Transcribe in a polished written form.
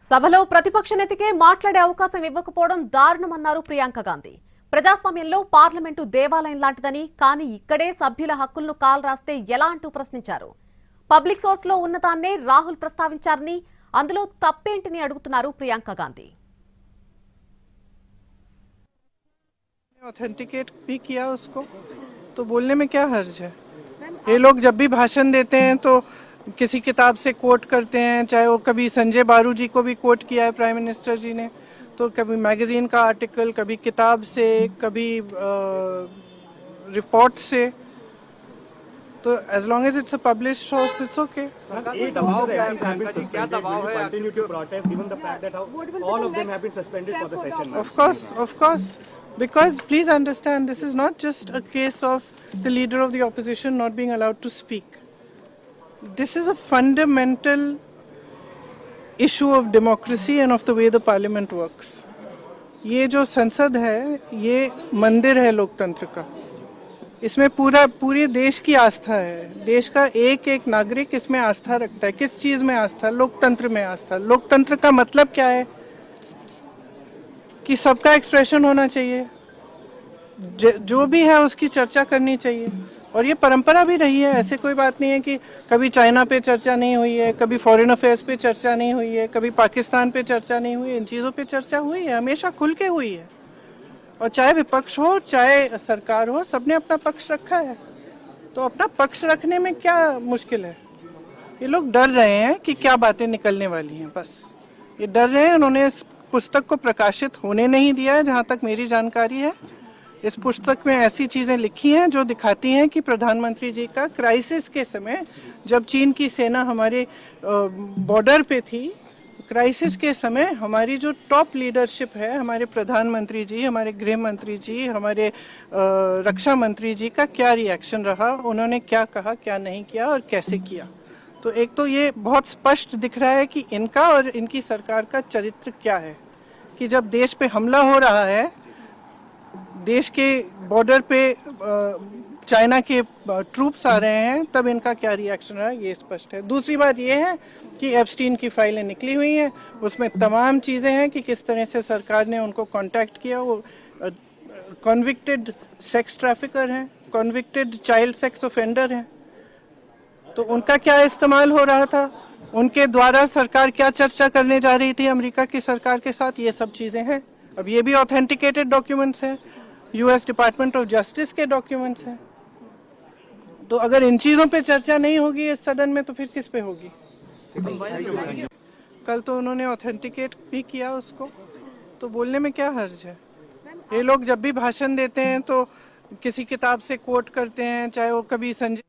సభలో ప్రతిపక్ష నేతకే మాట్లాడే అవకాశం ఇవ్వకపోవడం దారుణమన్నారు ప్రియాంక గాంధీ. ప్రజాస్వామ్యంలో పార్లమెంటు దేవాలయం లాంటిదని, కానీ ఇక్కడే సభ్యుల హక్కులను కాల్రాస్తే ఎలా అంటూ ప్రశ్నించారు. పబ్లిక్ సోర్స్ లో ఉన్నదాన్నే రాహుల్ ప్రస్తావించారని, అందులో తప్పేంటిని అడుగుతున్నారు ప్రియాంక గాంధీ. ऑथेंटिकेट भी किया उसको, तो बोलने में क्या हर्ज है। ये लोग जब भी भाषण देते हैं तो किसी किताब से कोट करते हैं, चाहे वो कभी संजय बारू जी को भी कोट किया है प्राइम मिनिस्टर जी ने, तो कभी मैगजीन का आर्टिकल, कभी किताब से, कभी रिपोर्ट से। तो as long as it's a published source it's okay. Of course, because please understand, this is not just a case of the leader of the opposition not being allowed to speak. This is a fundamental issue of democracy and of the way the parliament works. ये जो संसद है, ये मंदिर है लोकतंत्र का। इसमें पूरे देश की आस्था है। देश का एक एक नागरिक इसमें आस्था रखता है। किस चीज में आस्था? लोकतंत्र में आस्था। लोकतंत्र का मतलब क्या है? कि सबका एक्सप्रेशन होना चाहिए, जो भी है उसकी चर्चा करनी चाहिए। और ये परंपरा भी रही है। ऐसे कोई बात नहीं है कि कभी चाइना पे चर्चा नहीं हुई है, कभी फॉरेन अफेयर्स पे चर्चा नहीं हुई है, कभी पाकिस्तान पे चर्चा नहीं हुई है। इन चीज़ों पे चर्चा हुई है, हमेशा खुल के हुई है। और चाहे विपक्ष हो चाहे सरकार हो, सबने अपना पक्ष रखा है। तो अपना पक्ष रखने में क्या मुश्किल है? ये लोग डर रहे हैं कि क्या बातें निकलने वाली हैं, बस ये डर रहे हैं। उन्होंने इस पुस्तक को प्रकाशित होने नहीं दिया है, जहाँ तक मेरी जानकारी है। इस पुस्तक में ऐसी चीजें लिखी हैं जो दिखाती हैं कि प्रधानमंत्री जी का क्राइसिस के समय, जब चीन की सेना हमारे बॉर्डर पे थी, क्राइसिस के समय हमारी जो टॉप लीडरशिप है, हमारे प्रधानमंत्री जी, हमारे गृह मंत्री जी, हमारे रक्षा मंत्री जी का क्या रिएक्शन रहा, उन्होंने क्या कहा, क्या नहीं किया और कैसे किया। तो एक तो ये बहुत स्पष्ट दिख रहा है कि इनका और इनकी सरकार का चरित्र क्या है, कि जब देश पे हमला हो रहा है, देश के बॉर्डर पे चाइना के ट्रूप्स आ रहे हैं, तब इनका क्या रिएक्शन है, ये स्पष्ट है। दूसरी बात ये है कि एप्स्टीन की फाइलें निकली हुई हैं, उसमें तमाम चीज़ें हैं कि किस तरह से सरकार ने उनको कांटेक्ट किया। वो कॉन्विक्टेड सेक्स ट्रैफिकर हैं, कॉन्विक्टेड चाइल्ड सेक्स ऑफेंडर हैं, तो उनका क्या इस्तेमाल हो रहा था, उनके द्वारा सरकार क्या चर्चा करने जा रही थी अमेरिका की सरकार के साथ, ये सब चीज़ें हैं। अब ये भी ऑथेंटिकेटेड डॉक्यूमेंट्स हैं, यूएस डिपार्टमेंट ऑफ जस्टिस के डॉक्यूमेंट्स हैं। तो अगर इन चीज़ों पे चर्चा नहीं होगी इस सदन में, तो फिर किस पे होगी? कल तो उन्होंने ऑथेंटिकेट भी किया उसको, तो बोलने में क्या हर्ज है। ये लोग जब भी भाषण देते हैं तो किसी किताब से कोट करते हैं, चाहे वो कभी संजय